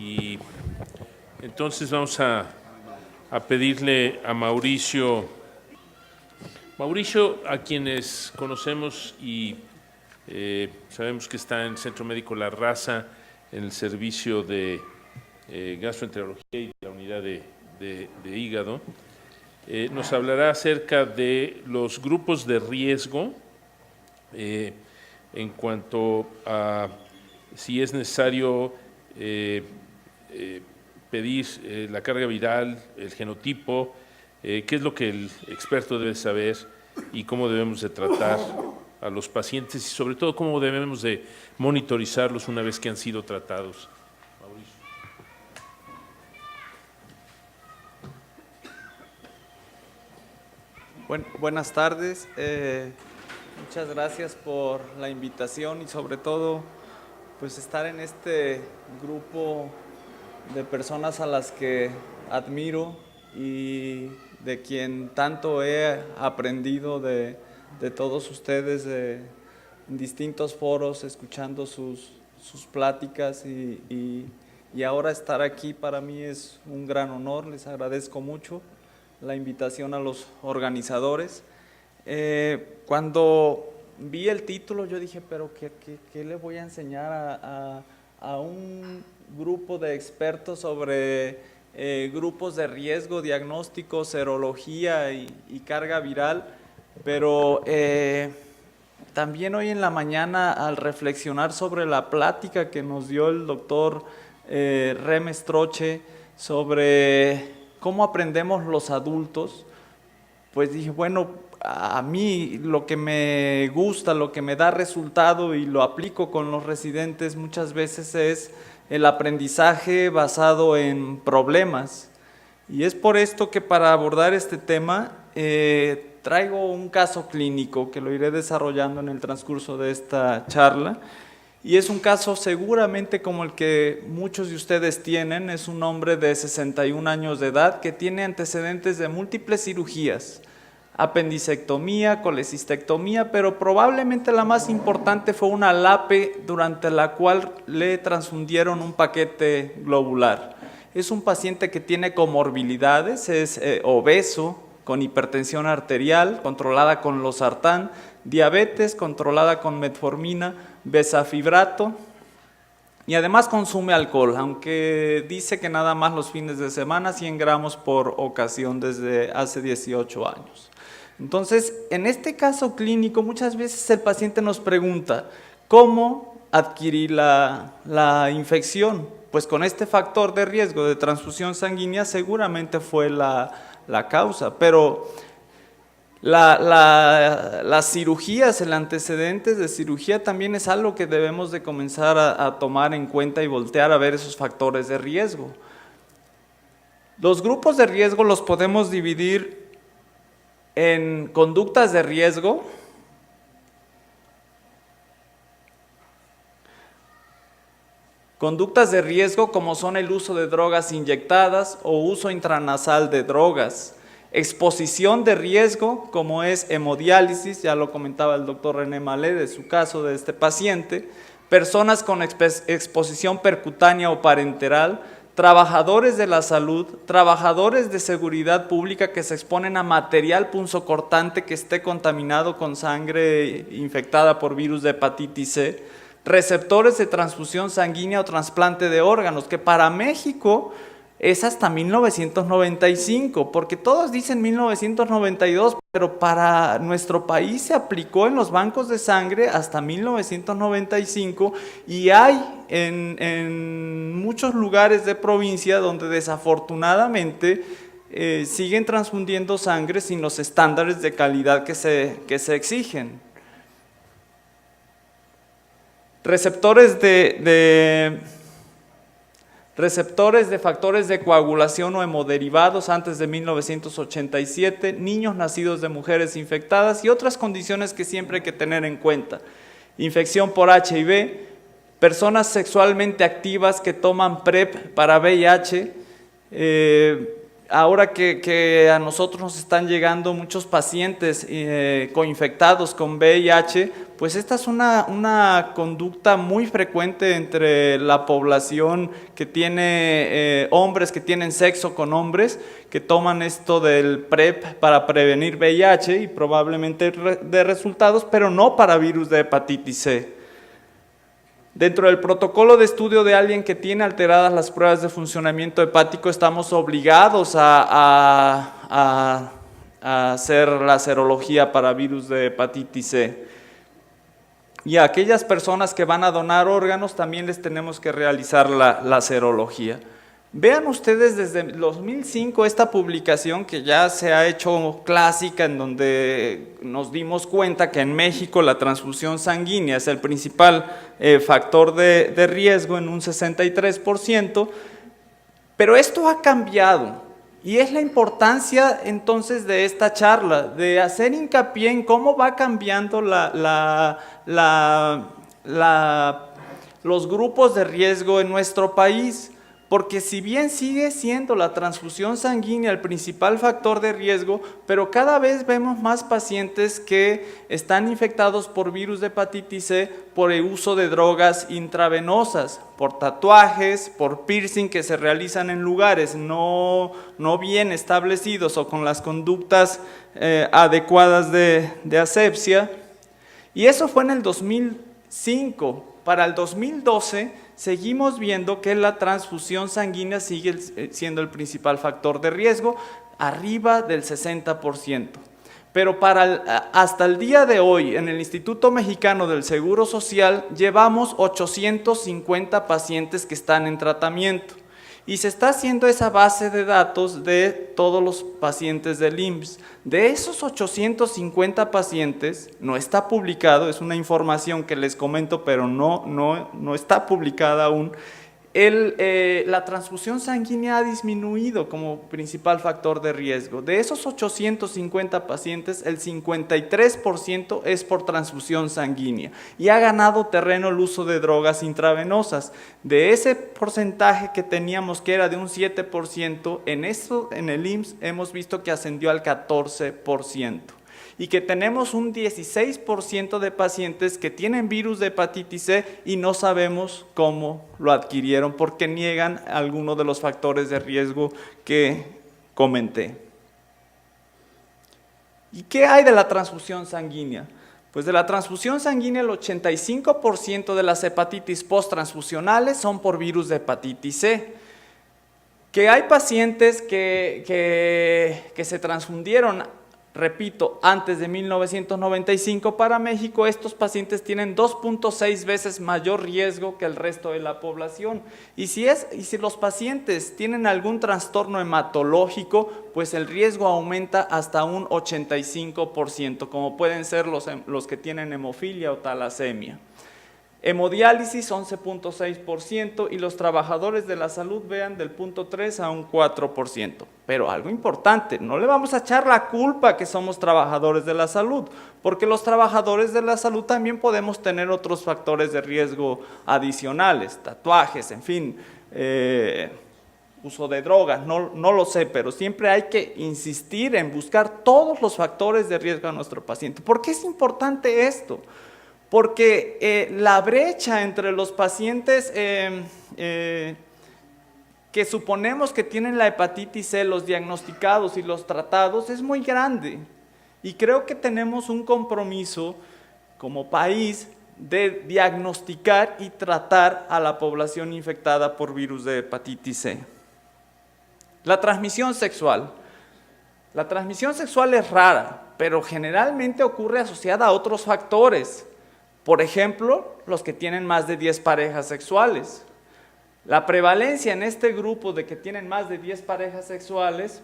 Y entonces vamos a pedirle a Mauricio, a quienes conocemos y sabemos que está en el Centro Médico La Raza, en el servicio de gastroenterología y la unidad de hígado, nos hablará acerca de los grupos de riesgo en cuanto a si es necesario pedir la carga viral, el genotipo, qué es lo que el experto debe saber y cómo debemos de tratar a los pacientes y sobre todo cómo debemos de monitorizarlos una vez que han sido tratados. Mauricio. Buenas tardes, muchas gracias por la invitación y sobre todo pues estar en este grupo de personas a las que admiro y de quien tanto he aprendido de todos ustedes en distintos foros, escuchando sus pláticas y ahora estar aquí para mí es un gran honor. Les agradezco mucho la invitación a los organizadores. Cuando vi el título yo dije, pero ¿qué le voy a enseñar a un grupo de expertos sobre grupos de riesgo, diagnóstico, serología y carga viral? Pero también hoy en la mañana, al reflexionar sobre la plática que nos dio el doctor Remes Troche sobre cómo aprendemos los adultos, pues dije, bueno, a mí lo que me gusta, lo que me da resultado y lo aplico con los residentes muchas veces es el aprendizaje basado en problemas. Y es por esto que para abordar este tema traigo un caso clínico que lo iré desarrollando en el transcurso de esta charla. Y es un caso seguramente como el que muchos de ustedes tienen. Es un hombre de 61 años de edad que tiene antecedentes de múltiples cirugías, apendicectomía, colecistectomía, pero probablemente la más importante fue una LAPE durante la cual le transfundieron un paquete globular. Es un paciente que tiene comorbilidades, es obeso, con hipertensión arterial, controlada con losartán, diabetes, controlada con metformina, besafibrato, y además consume alcohol, aunque dice que nada más los fines de semana, 100 gramos por ocasión desde hace 18 años. Entonces, en este caso clínico, muchas veces el paciente nos pregunta, ¿cómo adquirí la infección? Pues con este factor de riesgo de transfusión sanguínea seguramente fue la causa, pero las cirugías, el antecedentes de cirugía también es algo que debemos de comenzar a tomar en cuenta y voltear a ver esos factores de riesgo. Los grupos de riesgo los podemos dividir en conductas de riesgo, como son el uso de drogas inyectadas o uso intranasal de drogas. Exposición de riesgo, como es hemodiálisis, ya lo comentaba el doctor René Malé de su caso de este paciente. Personas con exposición percutánea o parenteral, trabajadores de la salud, trabajadores de seguridad pública que se exponen a material punzocortante que esté contaminado con sangre infectada por virus de hepatitis C, receptores de transfusión sanguínea o trasplante de órganos, que para México es hasta 1995, porque todos dicen 1992, pero para nuestro país se aplicó en los bancos de sangre hasta 1995 y hay en muchos lugares de provincia donde desafortunadamente siguen transfundiendo sangre sin los estándares de calidad que se exigen. Receptores de factores de coagulación o hemoderivados antes de 1987, niños nacidos de mujeres infectadas y otras condiciones que siempre hay que tener en cuenta. Infección por HIV, personas sexualmente activas que toman PrEP para VIH, ahora que a nosotros nos están llegando muchos pacientes coinfectados con VIH, pues esta es una conducta muy frecuente entre la población que tiene hombres que tienen sexo con hombres, que toman esto del PrEP para prevenir VIH y probablemente de resultados, pero no para virus de hepatitis C. Dentro del protocolo de estudio de alguien que tiene alteradas las pruebas de funcionamiento hepático, estamos obligados a hacer la serología para virus de hepatitis C. Y a aquellas personas que van a donar órganos también les tenemos que realizar la serología. Vean ustedes desde el 2005 esta publicación que ya se ha hecho clásica, en donde nos dimos cuenta que en México la transfusión sanguínea es el principal factor de riesgo en un 63%, pero esto ha cambiado y es la importancia entonces de esta charla, de hacer hincapié en cómo va cambiando los grupos de riesgo en nuestro país. Porque si bien sigue siendo la transfusión sanguínea el principal factor de riesgo, pero cada vez vemos más pacientes que están infectados por virus de hepatitis C por el uso de drogas intravenosas, por tatuajes, por piercing que se realizan en lugares no bien establecidos o con las conductas adecuadas de asepsia. Y eso fue en el 2005. Para el 2012 seguimos viendo que la transfusión sanguínea sigue siendo el principal factor de riesgo, arriba del 60%. Pero hasta el día de hoy, en el Instituto Mexicano del Seguro Social, llevamos 850 pacientes que están en tratamiento. Y se está haciendo esa base de datos de todos los pacientes del IMSS. De esos 850 pacientes, no está publicado, es una información que les comento, pero no está publicada aún. La transfusión sanguínea ha disminuido como principal factor de riesgo. De esos 850 pacientes, el 53% es por transfusión sanguínea y ha ganado terreno el uso de drogas intravenosas. De ese porcentaje que teníamos, que era de un 7%, en el IMSS hemos visto que ascendió al 14%. Y que tenemos un 16% de pacientes que tienen virus de hepatitis C y no sabemos cómo lo adquirieron porque niegan alguno de los factores de riesgo que comenté. ¿Y qué hay de la transfusión sanguínea? Pues de la transfusión sanguínea el 85% de las hepatitis post-transfusionales son por virus de hepatitis C. Que hay pacientes que se transfundieron, repito, antes de 1995 para México, estos pacientes tienen 2.6 veces mayor riesgo que el resto de la población. Y si los pacientes tienen algún trastorno hematológico, pues el riesgo aumenta hasta un 85%, como pueden ser los que tienen hemofilia o talasemia. Hemodiálisis 11.6% y los trabajadores de la salud, vean, del 0.3 a un 4%. Pero algo importante, no le vamos a echar la culpa que somos trabajadores de la salud, porque los trabajadores de la salud también podemos tener otros factores de riesgo adicionales, tatuajes, en fin, uso de drogas, no lo sé, pero siempre hay que insistir en buscar todos los factores de riesgo a nuestro paciente. ¿Por qué es importante esto? Porque la brecha entre los pacientes que suponemos que tienen la hepatitis C, los diagnosticados y los tratados, es muy grande. Y creo que tenemos un compromiso como país de diagnosticar y tratar a la población infectada por virus de hepatitis C. La transmisión sexual. La transmisión sexual es rara, pero generalmente ocurre asociada a otros factores. Por ejemplo, los que tienen más de 10 parejas sexuales. La prevalencia en este grupo de que tienen más de 10 parejas sexuales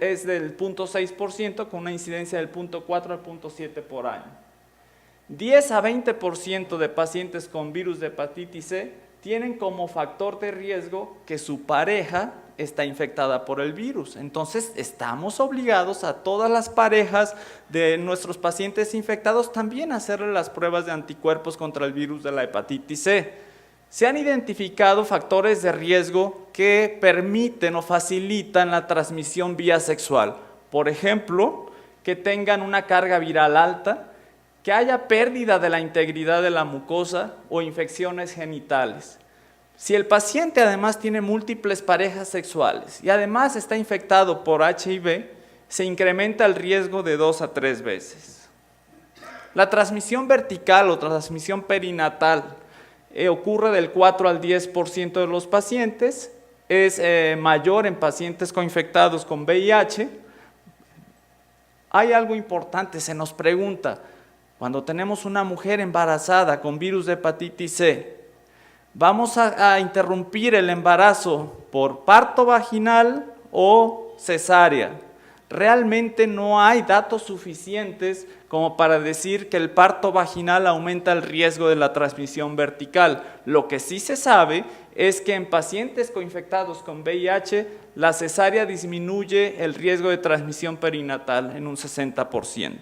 es del 0.6% con una incidencia del 0.4 al 0.7 por año. 10 a 20% de pacientes con virus de hepatitis C tienen como factor de riesgo que su pareja está infectada por el virus. Entonces, estamos obligados a todas las parejas de nuestros pacientes infectados también a hacerle las pruebas de anticuerpos contra el virus de la hepatitis C. Se han identificado factores de riesgo que permiten o facilitan la transmisión vía sexual. Por ejemplo, que tengan una carga viral alta, que haya pérdida de la integridad de la mucosa o infecciones genitales. Si el paciente además tiene múltiples parejas sexuales y además está infectado por HIV, se incrementa el riesgo de 2 a 3 veces. La transmisión vertical o transmisión perinatal ocurre del 4 al 10% de los pacientes, es mayor en pacientes coinfectados con VIH. Hay algo importante, se nos pregunta, cuando tenemos una mujer embarazada con virus de hepatitis C, ¿vamos a interrumpir el embarazo por parto vaginal o cesárea? Realmente no hay datos suficientes como para decir que el parto vaginal aumenta el riesgo de la transmisión vertical. Lo que sí se sabe es que en pacientes coinfectados con VIH, la cesárea disminuye el riesgo de transmisión perinatal en un 60%.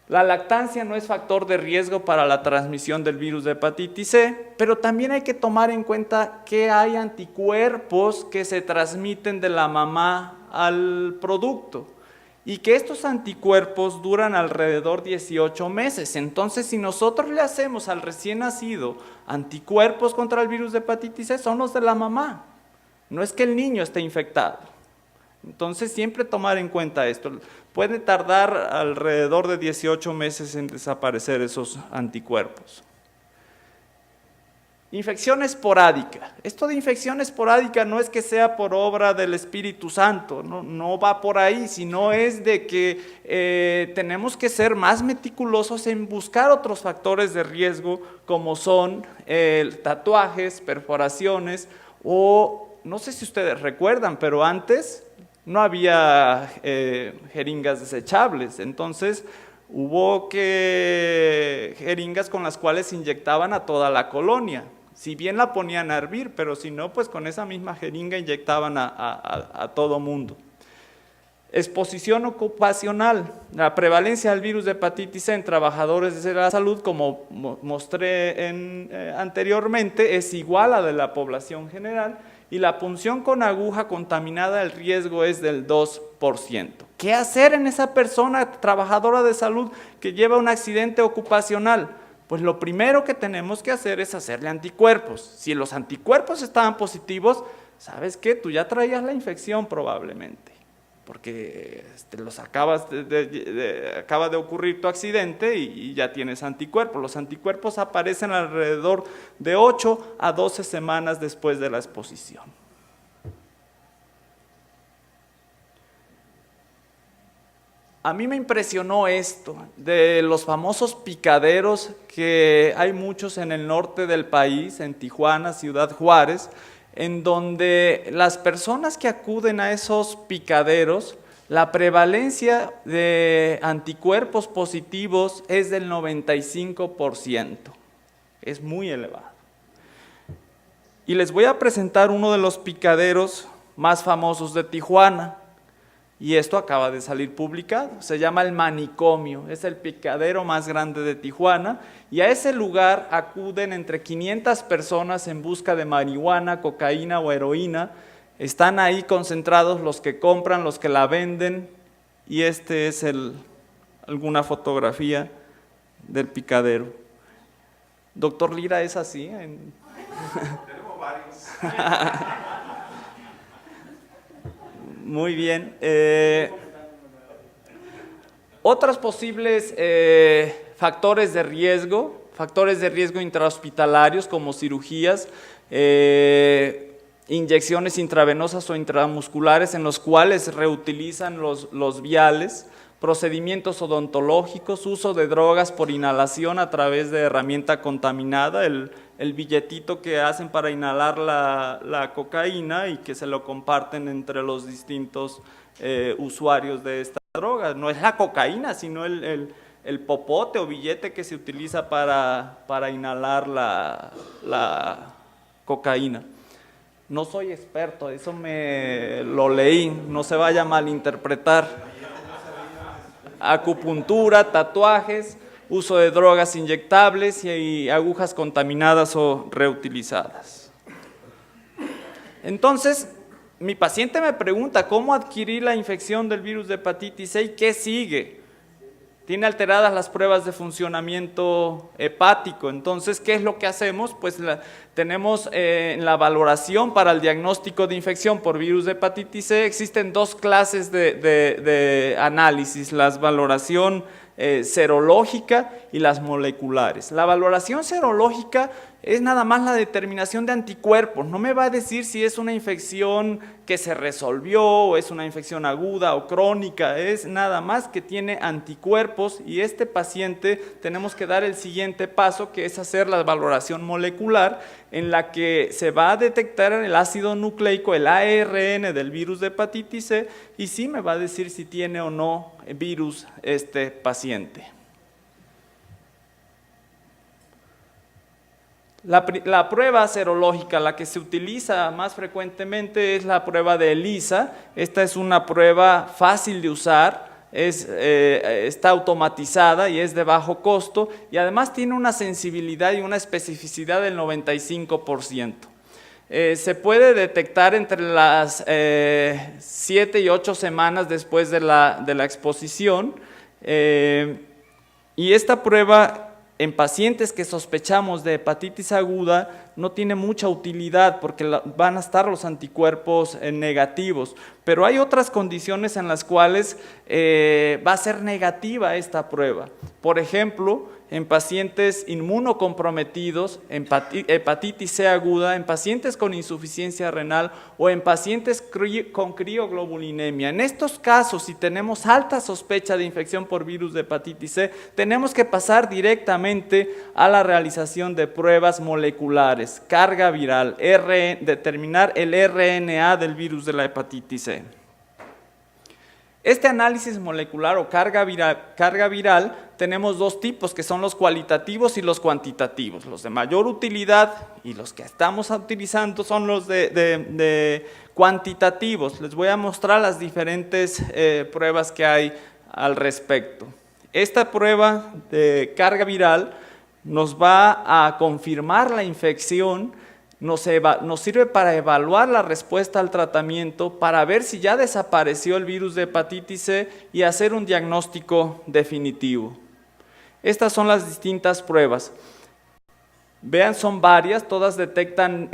La lactancia no es factor de riesgo para la transmisión del virus de hepatitis C, pero también hay que tomar en cuenta que hay anticuerpos que se transmiten de la mamá al producto y que estos anticuerpos duran alrededor de 18 meses. Entonces, si nosotros le hacemos al recién nacido anticuerpos contra el virus de hepatitis C, son los de la mamá, no es que el niño esté infectado. Entonces, siempre tomar en cuenta esto. Puede tardar alrededor de 18 meses en desaparecer esos anticuerpos. Infección esporádica. Esto de infección esporádica no es que sea por obra del Espíritu Santo, no va por ahí, sino es de que tenemos que ser más meticulosos en buscar otros factores de riesgo como son tatuajes, perforaciones o, no sé si ustedes recuerdan, pero antes no había jeringas desechables, entonces hubo jeringas con las cuales inyectaban a toda la colonia. Si bien la ponían a hervir, pero si no, pues con esa misma jeringa inyectaban a todo mundo. Exposición ocupacional. La prevalencia del virus de hepatitis C en trabajadores de la salud, como mostré anteriormente, es igual a la de la población general, y la punción con aguja contaminada, el riesgo es del 2%. ¿Qué hacer en esa persona trabajadora de salud que lleva un accidente ocupacional? Pues lo primero que tenemos que hacer es hacerle anticuerpos. Si los anticuerpos estaban positivos, ¿sabes qué? Tú ya traías la infección probablemente, porque acaba de ocurrir tu accidente y ya tienes anticuerpos. Los anticuerpos aparecen alrededor de 8 a 12 semanas después de la exposición. A mí me impresionó esto, de los famosos picaderos, que hay muchos en el norte del país, en Tijuana, Ciudad Juárez, en donde las personas que acuden a esos picaderos, la prevalencia de anticuerpos positivos es del 95%, es muy elevado. Y les voy a presentar uno de los picaderos más famosos de Tijuana, y esto acaba de salir publicado, se llama El Manicomio, es el picadero más grande de Tijuana, y a ese lugar acuden entre 500 personas en busca de marihuana, cocaína o heroína. Están ahí concentrados los que compran, los que la venden, y este es alguna fotografía del picadero. Doctor Lira, ¿es así? Tenemos varios. Muy bien. Otros posibles factores de riesgo intrahospitalarios como cirugías, inyecciones intravenosas o intramusculares en los cuales reutilizan los viales, procedimientos odontológicos, uso de drogas por inhalación a través de herramienta contaminada, el billetito que hacen para inhalar la cocaína y que se lo comparten entre los distintos usuarios de esta droga. No es la cocaína, sino el popote o billete que se utiliza para inhalar la cocaína. No soy experto, eso me lo leí, no se vaya a malinterpretar. Acupuntura, tatuajes, uso de drogas inyectables y agujas contaminadas o reutilizadas. Entonces, mi paciente me pregunta cómo adquirir la infección del virus de hepatitis C y qué sigue. Tiene alteradas las pruebas de funcionamiento hepático. Entonces, ¿qué es lo que hacemos? Pues tenemos en la valoración para el diagnóstico de infección por virus de hepatitis C, existen dos clases de análisis, la valoración serológica y las moleculares. La valoración serológica es nada más la determinación de anticuerpos, no me va a decir si es una infección que se resolvió o es una infección aguda o crónica, es nada más que tiene anticuerpos y este paciente tenemos que dar el siguiente paso, que es hacer la valoración molecular en la que se va a detectar el ácido nucleico, el ARN del virus de hepatitis C y sí me va a decir si tiene o no virus este paciente. La prueba serológica, la que se utiliza más frecuentemente es la prueba de ELISA. Esta es una prueba fácil de usar, está automatizada y es de bajo costo y además tiene una sensibilidad y una especificidad del 95%. Se puede detectar entre las 7 y 8 semanas después de la exposición y esta prueba en pacientes que sospechamos de hepatitis aguda no tiene mucha utilidad porque van a estar los anticuerpos negativos, pero hay otras condiciones en las cuales va a ser negativa esta prueba. Por ejemplo, en pacientes inmunocomprometidos, hepatitis C aguda, en pacientes con insuficiencia renal o en pacientes con crioglobulinemia. En estos casos, si tenemos alta sospecha de infección por virus de hepatitis C, tenemos que pasar directamente a la realización de pruebas moleculares, carga viral, determinar el RNA del virus de la hepatitis C. Este análisis molecular o carga viral tenemos dos tipos que son los cualitativos y los cuantitativos. Los de mayor utilidad y los que estamos utilizando son los de cuantitativos. Les voy a mostrar las diferentes pruebas que hay al respecto. Esta prueba de carga viral nos va a confirmar la infección, nos sirve para evaluar la respuesta al tratamiento, para ver si ya desapareció el virus de hepatitis C y hacer un diagnóstico definitivo. Estas son las distintas pruebas. Vean, son varias, todas detectan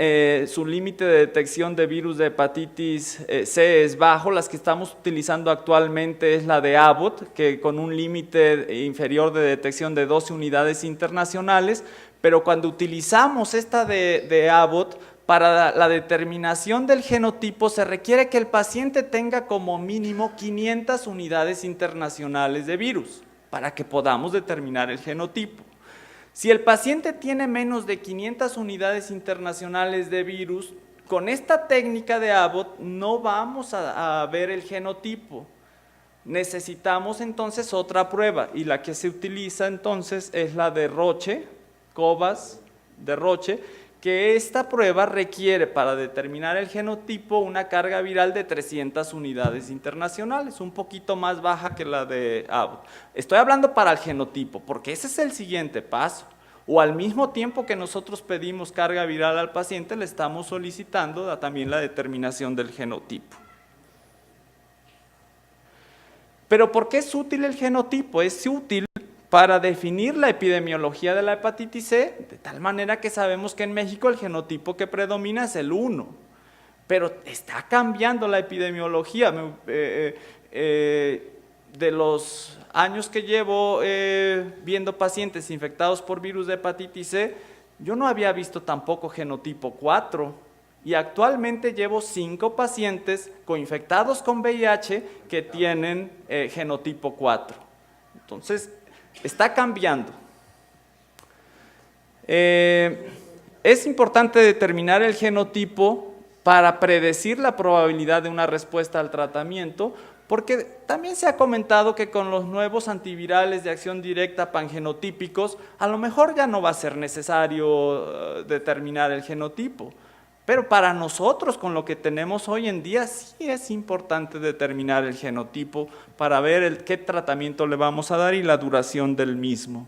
su límite de detección de virus de hepatitis C es bajo. Las que estamos utilizando actualmente es la de Abbott, que con un límite inferior de detección de 12 unidades internacionales, pero cuando utilizamos esta de Abbott, para la determinación del genotipo se requiere que el paciente tenga como mínimo 500 unidades internacionales de virus para que podamos determinar el genotipo. Si el paciente tiene menos de 500 unidades internacionales de virus, con esta técnica de Abbott no vamos a ver el genotipo. Necesitamos entonces otra prueba y la que se utiliza entonces es la de Roche, Cobas de Roche, que esta prueba requiere para determinar el genotipo una carga viral de 300 unidades internacionales, un poquito más baja que la de Abbott. Estoy hablando para el genotipo, porque ese es el siguiente paso. O al mismo tiempo que nosotros pedimos carga viral al paciente, le estamos solicitando también la determinación del genotipo. Pero ¿por qué es útil el genotipo? Es útil para definir la epidemiología de la hepatitis C, de tal manera que sabemos que en México el genotipo que predomina es el 1, pero está cambiando la epidemiología. De los años que llevo viendo pacientes infectados por virus de hepatitis C, yo no había visto tampoco genotipo 4, y actualmente llevo 5 pacientes infectados con VIH que tienen genotipo 4. Entonces, está cambiando. Es importante determinar el genotipo para predecir la probabilidad de una respuesta al tratamiento, porque también se ha comentado que con los nuevos antivirales de acción directa pangenotípicos, a lo mejor ya no va a ser necesario determinar el genotipo. Pero para nosotros, con lo que tenemos hoy en día, sí es importante determinar el genotipo para ver qué tratamiento le vamos a dar y la duración del mismo.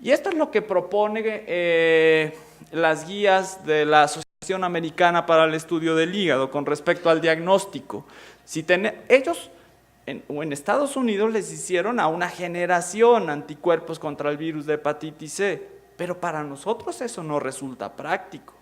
Y esto es lo que propone las guías de la Asociación Americana para el Estudio del Hígado con respecto al diagnóstico. Ellos en Estados Unidos les hicieron a una generación anticuerpos contra el virus de hepatitis C, pero para nosotros eso no resulta práctico.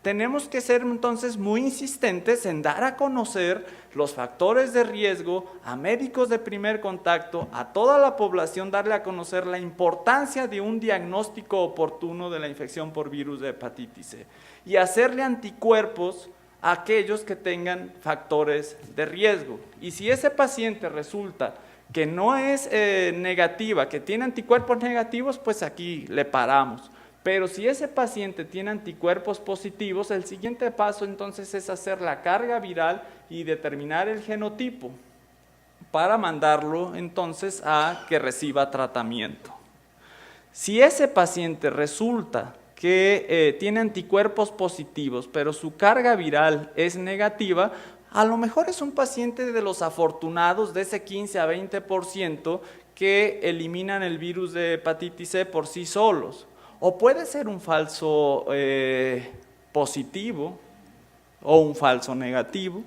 Tenemos que ser entonces muy insistentes en dar a conocer los factores de riesgo a médicos de primer contacto, a toda la población, darle a conocer la importancia de un diagnóstico oportuno de la infección por virus de hepatitis C y hacerle anticuerpos a aquellos que tengan factores de riesgo. Y si ese paciente resulta que no es negativa, que tiene anticuerpos negativos, pues aquí le paramos. Pero si ese paciente tiene anticuerpos positivos, el siguiente paso entonces es hacer la carga viral y determinar el genotipo para mandarlo entonces a que reciba tratamiento. Si ese paciente resulta que tiene anticuerpos positivos, pero su carga viral es negativa, a lo mejor es un paciente de los afortunados, de ese 15 a 20% que eliminan el virus de hepatitis C por sí solos. O puede ser un falso positivo o un falso negativo,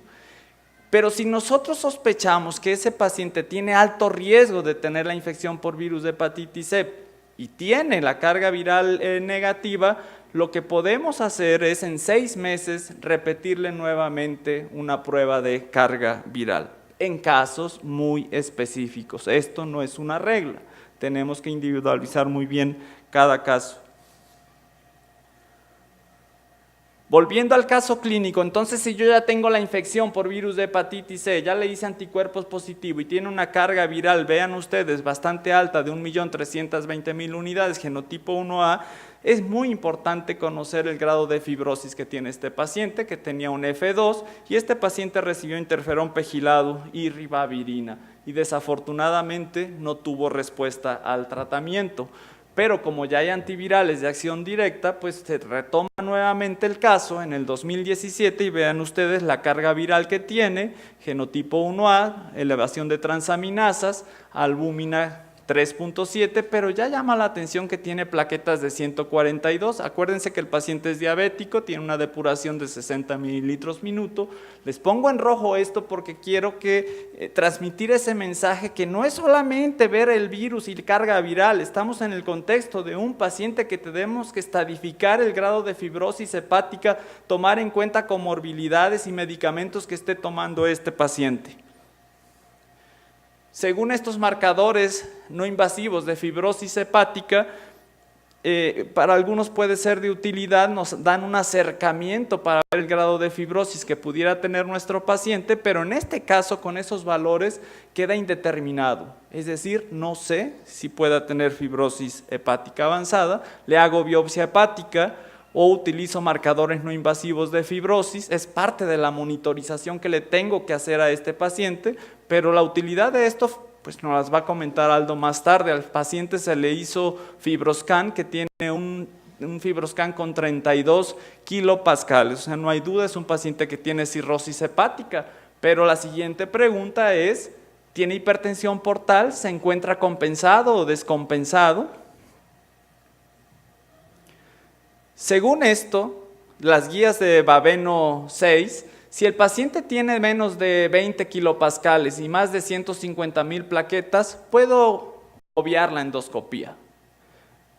pero si nosotros sospechamos que ese paciente tiene alto riesgo de tener la infección por virus de hepatitis C y tiene la carga viral negativa, lo que podemos hacer es en 6 meses repetirle nuevamente una prueba de carga viral, en casos muy específicos. Esto no es una regla, tenemos que individualizar muy bien cada caso. Volviendo al caso clínico, entonces si yo ya tengo la infección por virus de hepatitis C, ya le hice anticuerpos positivos y tiene una carga viral, vean ustedes, bastante alta de 1.320.000 unidades, genotipo 1A, es muy importante conocer el grado de fibrosis que tiene este paciente, que tenía un F2, y este paciente recibió interferón pegilado y ribavirina, y desafortunadamente no tuvo respuesta al tratamiento. Pero como ya hay antivirales de acción directa, pues se retoma nuevamente el caso en el 2017 y vean ustedes la carga viral que tiene, genotipo 1A, elevación de transaminasas, albúmina 3.7, pero ya llama la atención que tiene plaquetas de 142. Acuérdense que el paciente es diabético, tiene una depuración de 60 mililitros minuto. Les pongo en rojo esto porque quiero que transmitir ese mensaje que no es solamente ver el virus y carga viral, estamos en el contexto de un paciente que tenemos que estadificar el grado de fibrosis hepática, tomar en cuenta comorbilidades y medicamentos que esté tomando este paciente. Según estos marcadores no invasivos de fibrosis hepática, para algunos puede ser de utilidad, nos dan un acercamiento para ver el grado de fibrosis que pudiera tener nuestro paciente, pero en este caso con esos valores queda indeterminado, es decir, no sé si pueda tener fibrosis hepática avanzada, le hago biopsia hepática o utilizo marcadores no invasivos de fibrosis, es parte de la monitorización que le tengo que hacer a este paciente, pero la utilidad de esto pues nos las va a comentar Aldo más tarde. Al paciente se le hizo FibroScan, que tiene un FibroScan con 32 kilopascales, o sea, no hay duda, es un paciente que tiene cirrosis hepática, pero la siguiente pregunta es, ¿tiene hipertensión portal? ¿Se encuentra compensado o descompensado? Según esto, las guías de Baveno 6, si el paciente tiene menos de 20 kilopascales y más de 150,000 plaquetas, puedo obviar la endoscopía.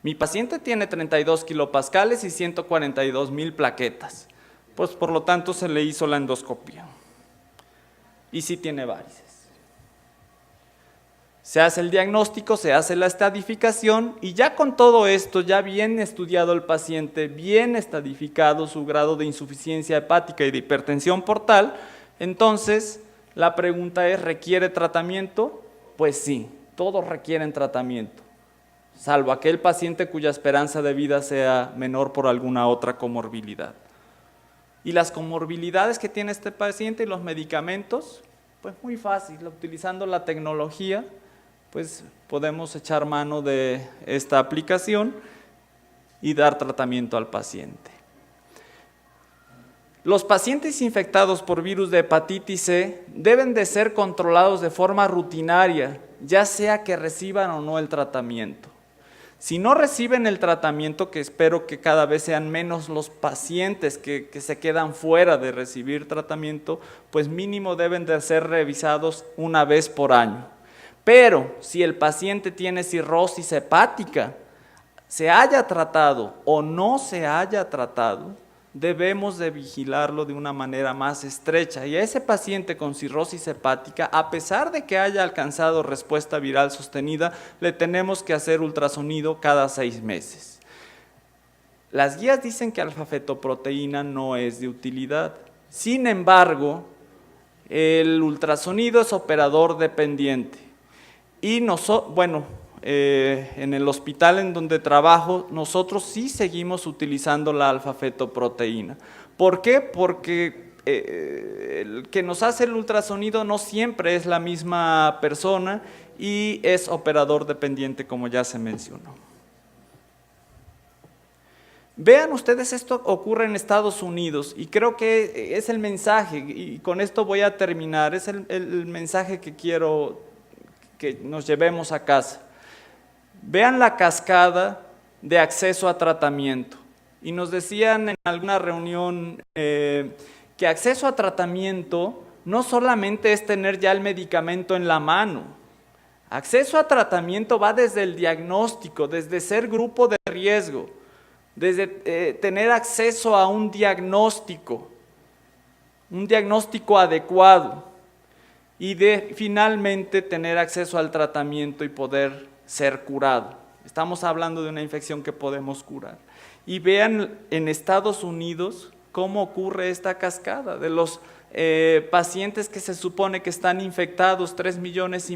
Mi paciente tiene 32 kilopascales y 142,000 plaquetas, pues por lo tanto se le hizo la endoscopía. Y sí tiene varices. Se hace el diagnóstico, se hace la estadificación y ya con todo esto, ya bien estudiado el paciente, bien estadificado su grado de insuficiencia hepática y de hipertensión portal, entonces la pregunta es, ¿requiere tratamiento? Pues sí, todos requieren tratamiento, salvo aquel paciente cuya esperanza de vida sea menor por alguna otra comorbilidad. Y las comorbilidades que tiene este paciente y los medicamentos, pues muy fácil, utilizando la tecnología, pues podemos echar mano de esta aplicación y dar tratamiento al paciente. Los pacientes infectados por virus de hepatitis C deben de ser controlados de forma rutinaria, ya sea que reciban o no el tratamiento. Si no reciben el tratamiento, que espero que cada vez sean menos los pacientes que se quedan fuera de recibir tratamiento, pues mínimo deben de ser revisados una vez por año. Pero si el paciente tiene cirrosis hepática, se haya tratado o no se haya tratado, debemos de vigilarlo de una manera más estrecha. Y a ese paciente con cirrosis hepática, a pesar de que haya alcanzado respuesta viral sostenida, le tenemos que hacer ultrasonido cada 6 meses. Las guías dicen que alfa-fetoproteína no es de utilidad. Sin embargo, el ultrasonido es operador dependiente. Y en el hospital en donde trabajo, nosotros sí seguimos utilizando la alfa-fetoproteína. ¿Por qué? Porque el que nos hace el ultrasonido no siempre es la misma persona y es operador dependiente, como ya se mencionó. Vean ustedes, esto ocurre en Estados Unidos y creo que es el mensaje, y con esto voy a terminar, es el mensaje que quiero que nos llevemos a casa. Vean la cascada de acceso a tratamiento. Y nos decían en alguna reunión que acceso a tratamiento no solamente es tener ya el medicamento en la mano. Acceso a tratamiento va desde el diagnóstico, desde ser grupo de riesgo, desde tener acceso a un diagnóstico adecuado y de finalmente tener acceso al tratamiento y poder ser curado. Estamos hablando de una infección que podemos curar. Y vean en Estados Unidos cómo ocurre esta cascada de los pacientes que se supone que están infectados, 3,5 millones,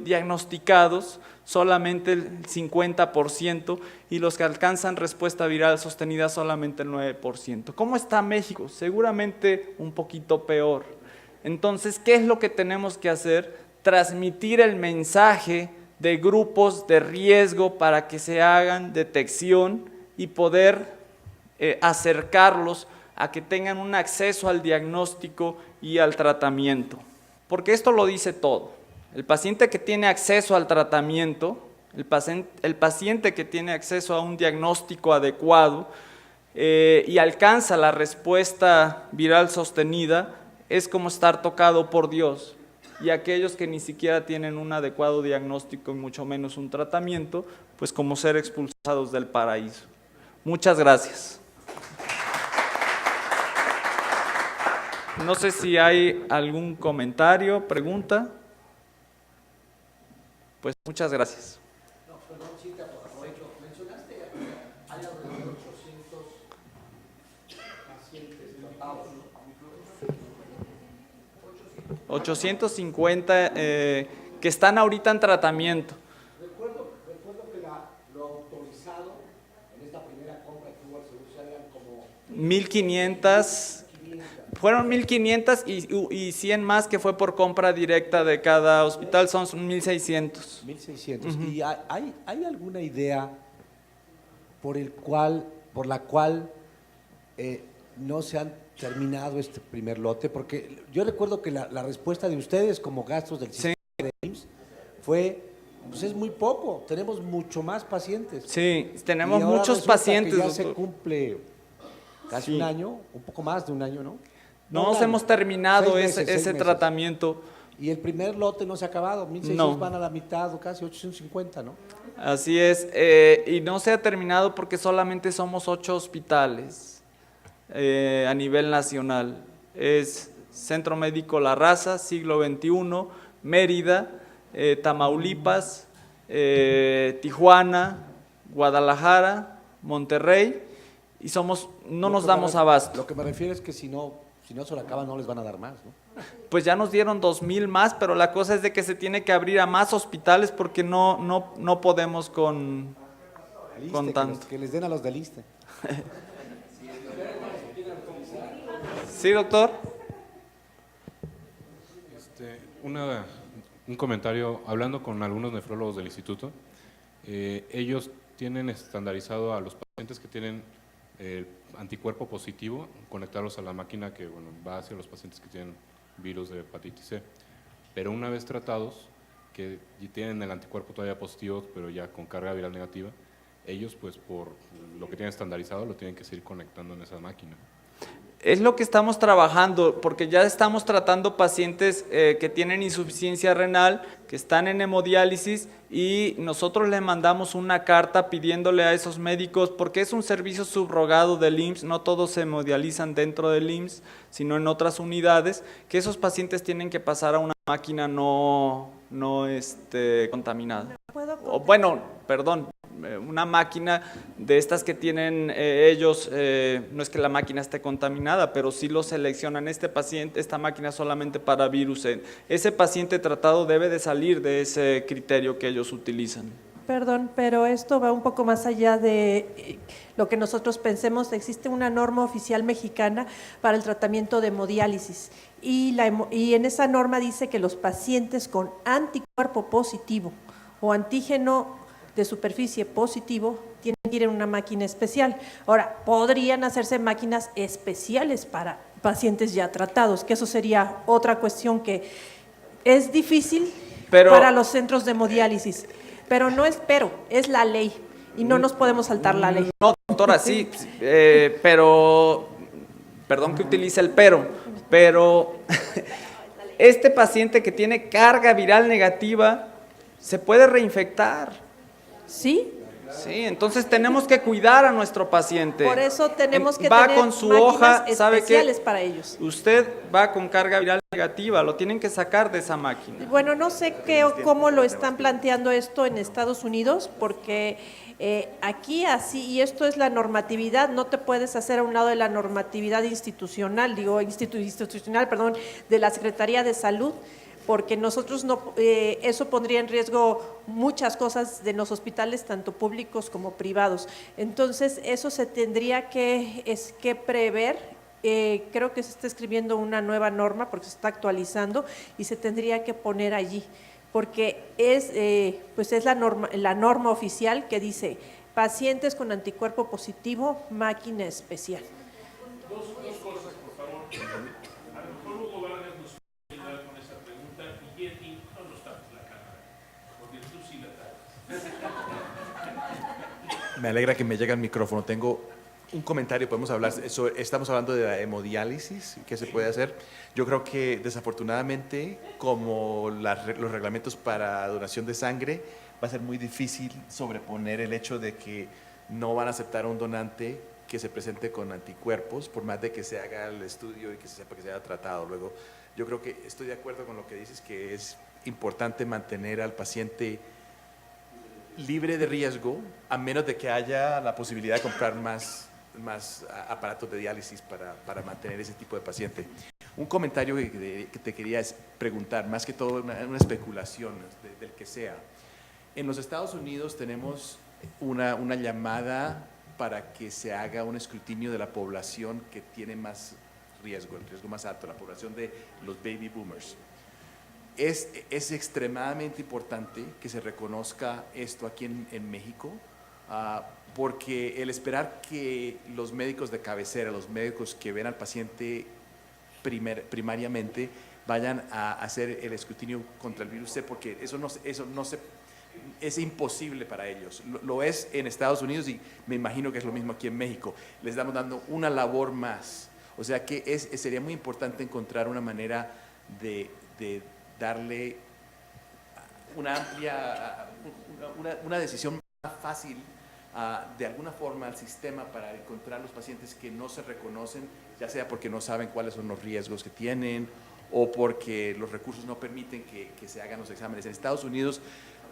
diagnosticados, solamente el 50%, y los que alcanzan respuesta viral sostenida solamente el 9%. ¿Cómo está México? Seguramente un poquito peor. Entonces, ¿qué es lo que tenemos que hacer? Transmitir el mensaje de grupos de riesgo para que se hagan detección y poder acercarlos a que tengan un acceso al diagnóstico y al tratamiento. Porque esto lo dice todo. El paciente que tiene acceso al tratamiento, el paciente que tiene acceso a un diagnóstico adecuado y alcanza la respuesta viral sostenida, es como estar tocado por Dios. Y aquellos que ni siquiera tienen un adecuado diagnóstico y mucho menos un tratamiento, pues como ser expulsados del paraíso. Muchas gracias. No sé si hay algún comentario, pregunta. Pues muchas gracias. No, perdón, sí, te aprovecho. Mencionaste, hay alrededor de 800 pacientes tratados. 850 que están ahorita en tratamiento. Recuerdo que lo autorizado en esta primera compra que hubo al Seguro Social eran como 1,500. Fueron 1,500 y 100 más que fue por compra directa de cada hospital, son 1,600. 1,600. ¿Y hay alguna idea por la cual no se han terminado este primer lote? Porque yo recuerdo que la respuesta de ustedes como gastos del sistema de IMSS fue, pues es muy poco, tenemos mucho más pacientes. Sí, tenemos Y ahora muchos resulta pacientes. que ya doctor. se cumple casi Sí. un año, un poco más de un año, ¿no? No un año. hemos terminado 6 meses, 6 ese meses. tratamiento. Y el primer lote no se ha acabado, 1,600 No. van a la mitad o casi 850, ¿no? Así es, y no se ha terminado porque solamente somos 8 hospitales a nivel nacional. Es Centro Médico La Raza, Siglo XXI, Mérida, Tamaulipas, Tijuana, Guadalajara, Monterrey, y no nos damos abasto. Lo que me refiero es que si no se lo acaban, no les van a dar más, ¿no? Pues ya nos dieron 2,000 más, pero la cosa es de que se tiene que abrir a más hospitales porque no podemos con tanto. Que les den a los del ISSSTE. ¿Sí, doctor? Un comentario, hablando con algunos nefrólogos del instituto, ellos tienen estandarizado a los pacientes que tienen anticuerpo positivo, conectarlos a la máquina que va hacia los pacientes que tienen virus de hepatitis C, pero una vez tratados, que tienen el anticuerpo todavía positivo, pero ya con carga viral negativa, ellos pues por lo que tienen estandarizado lo tienen que seguir conectando en esa máquina. Es lo que estamos trabajando, porque ya estamos tratando pacientes que tienen insuficiencia renal, que están en hemodiálisis, y nosotros le mandamos una carta pidiéndole a esos médicos, porque es un servicio subrogado del IMSS, no todos se hemodializan dentro del IMSS, sino en otras unidades, que esos pacientes tienen que pasar a una máquina no contaminada. O, bueno, perdón, una máquina de estas que tienen ellos, no es que la máquina esté contaminada, pero sí lo seleccionan, este paciente, esta máquina solamente para virus. Ese paciente tratado debe de salir de ese criterio que ellos utilizan. Perdón, pero esto va un poco más allá de lo que nosotros pensemos. Existe una norma oficial mexicana para el tratamiento de hemodiálisis y en esa norma dice que los pacientes con anticuerpo positivo o antígeno de superficie positivo tienen que ir en una máquina especial. Ahora, podrían hacerse máquinas especiales para pacientes ya tratados, que eso sería otra cuestión que es difícil para los centros de hemodiálisis. Pero no es es la ley y no nos podemos saltar la ley. No, doctora, sí, pero, perdón que utilice el pero este paciente que tiene carga viral negativa se puede reinfectar. ¿Sí? Sí, entonces tenemos que cuidar a nuestro paciente. Por eso tenemos que va tener con su máquinas hoja, ¿sabe qué? especiales para ellos. Usted va con carga viral negativa, lo tienen que sacar de esa máquina. Bueno, no sé cómo lo están planteando esto en Estados Unidos, porque aquí así, y esto es la normatividad, no te puedes hacer a un lado de la normatividad institucional, perdón, de la Secretaría de Salud, porque nosotros no, eso pondría en riesgo muchas cosas de los hospitales, tanto públicos como privados. Entonces, eso se tendría que prever. Creo que se está escribiendo una nueva norma porque se está actualizando y se tendría que poner allí, porque es la norma oficial que dice pacientes con anticuerpo positivo, máquina especial. Dos cosas, por favor. A lo mejor Hugo Vargas nos puede ayudar con esa pregunta y Yeti, no nos tapes la cámara, porque tú sí la tapes. Me alegra que me llegue el micrófono. Tengo un comentario, podemos hablar, estamos hablando de la hemodiálisis, ¿qué se puede hacer? Yo creo que desafortunadamente, como los reglamentos para donación de sangre, va a ser muy difícil sobreponer el hecho de que no van a aceptar a un donante que se presente con anticuerpos, por más de que se haga el estudio y que se sepa que se haya tratado. Luego, yo creo que estoy de acuerdo con lo que dices, que es importante mantener al paciente libre de riesgo, a menos de que haya la posibilidad de comprar más aparatos de diálisis para mantener ese tipo de paciente. Un comentario que te quería preguntar, más que todo una especulación del que sea. En los Estados Unidos tenemos una llamada para que se haga un escrutinio de la población que tiene más riesgo, el riesgo más alto, la población de los baby boomers. Es extremadamente importante que se reconozca esto aquí en México, porque el esperar que los médicos de cabecera, los médicos que ven al paciente primariamente, vayan a hacer el escrutinio contra el virus C, porque eso no se es imposible para ellos. Lo es en Estados Unidos y me imagino que es lo mismo aquí en México. Les estamos dando una labor más. O sea que sería muy importante encontrar una manera de darle una amplia, una decisión más fácil de alguna forma al sistema para encontrar los pacientes que no se reconocen, ya sea porque no saben cuáles son los riesgos que tienen o porque los recursos no permiten que se hagan los exámenes. En Estados Unidos,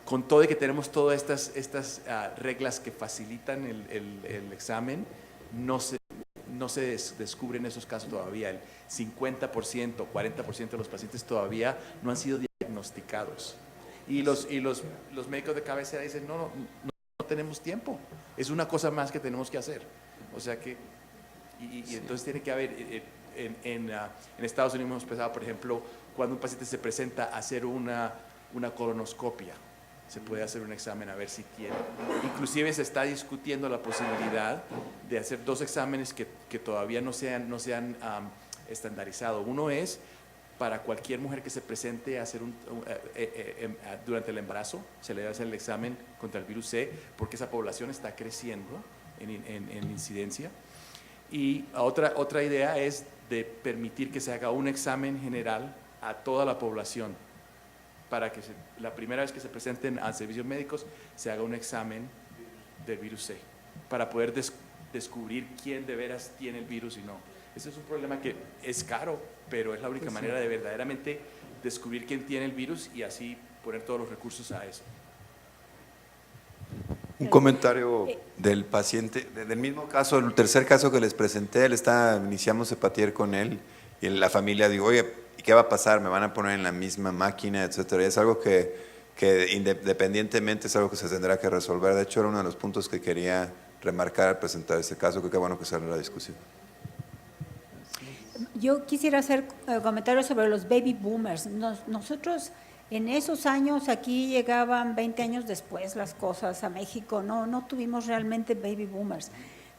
con todo y que tenemos todas estas reglas que facilitan el examen, no se descubren esos casos todavía. El 50%, 40% de los pacientes todavía no han sido diagnosticados. Y los médicos de cabecera dicen, no tenemos tiempo, es una cosa más que tenemos que hacer. O sea que, y entonces tiene que haber, en Estados Unidos hemos pensado, por ejemplo, cuando un paciente se presenta a hacer una colonoscopia, se puede hacer un examen a ver si tiene. Inclusive se está discutiendo la posibilidad de hacer 2 exámenes que todavía no se han estandarizado. Uno es para cualquier mujer que se presente a hacer durante el embarazo, se le debe hacer el examen contra el virus C, porque esa población está creciendo en incidencia. Y otra idea es de permitir que se haga un examen general a toda la población, para que la primera vez que se presenten a servicios médicos se haga un examen del virus C, para poder descubrir quién de veras tiene el virus y no. Ese es un problema que es caro, pero es la única manera de verdaderamente descubrir quién tiene el virus y así poner todos los recursos a eso. Un comentario del paciente, del mismo caso, el tercer caso que les presenté, iniciamos Hepatier con él y la familia dijo, oye, ¿y qué va a pasar? ¿Me van a poner en la misma máquina, etcétera? Y es algo que independientemente es algo que se tendrá que resolver. De hecho, era uno de los puntos que quería remarcar al presentar este caso, que qué bueno que sale la discusión. Yo quisiera hacer comentarios sobre los baby boomers. Nosotros en esos años, aquí llegaban 20 años después las cosas a México, no tuvimos realmente baby boomers.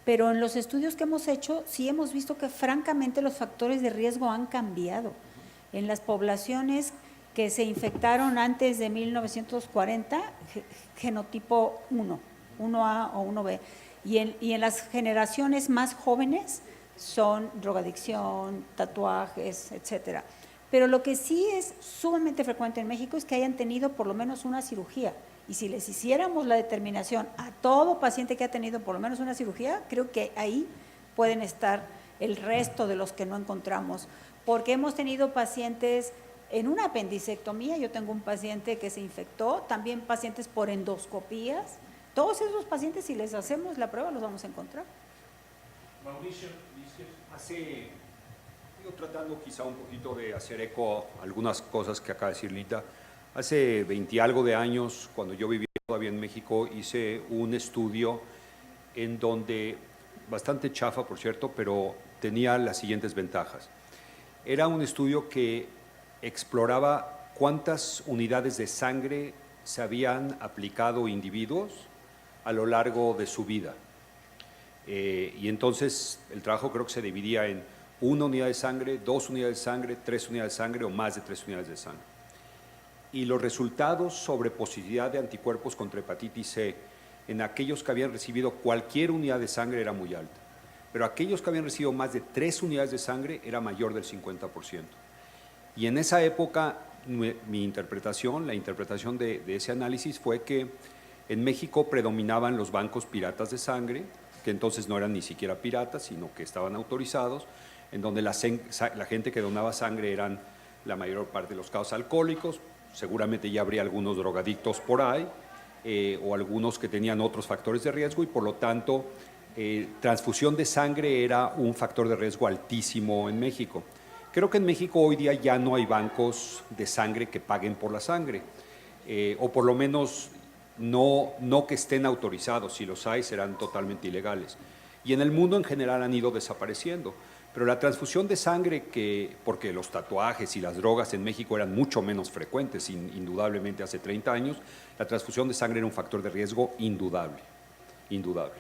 Pero en los estudios que hemos hecho, sí hemos visto que francamente los factores de riesgo han cambiado. En las poblaciones que se infectaron antes de 1940, genotipo 1, 1A o 1B, y en las generaciones más jóvenes son drogadicción, tatuajes, etcétera. Pero lo que sí es sumamente frecuente en México es que hayan tenido por lo menos una cirugía. Y si les hiciéramos la determinación a todo paciente que ha tenido por lo menos una cirugía, creo que ahí pueden estar el resto de los que no encontramos. Porque hemos tenido pacientes en una apendicectomía, yo tengo un paciente que se infectó, también pacientes por endoscopías. Todos esos pacientes, si les hacemos la prueba, los vamos a encontrar. Mauricio, tratando quizá un poquito de hacer eco a algunas cosas que acaba de decir Lita. Hace 20 y algo de años, cuando yo vivía todavía en México, hice un estudio en donde, bastante chafa por cierto, pero tenía las siguientes ventajas. Era un estudio que exploraba cuántas unidades de sangre se habían aplicado individuos a lo largo de su vida. Y entonces el trabajo creo que se dividía en 1 unidad de sangre, 2 unidades de sangre, 3 unidades de sangre o más de 3 unidades de sangre. Y los resultados sobre positividad de anticuerpos contra hepatitis C en aquellos que habían recibido cualquier unidad de sangre era muy alta, pero aquellos que habían recibido más de 3 unidades de sangre era mayor del 50%. Y en esa época mi interpretación, la interpretación de ese análisis fue que en México predominaban los bancos piratas de sangre, que entonces no eran ni siquiera piratas, sino que estaban autorizados, en donde la gente que donaba sangre eran la mayor parte de los casos alcohólicos, seguramente ya habría algunos drogadictos por ahí, o algunos que tenían otros factores de riesgo y por lo tanto transfusión de sangre era un factor de riesgo altísimo en México. Creo que en México hoy día ya no hay bancos de sangre que paguen por la sangre, o por lo menos no que estén autorizados, si los hay serán totalmente ilegales. Y en el mundo en general han ido desapareciendo. Pero la transfusión de sangre, porque los tatuajes y las drogas en México eran mucho menos frecuentes, indudablemente hace 30 años, la transfusión de sangre era un factor de riesgo indudable, indudable.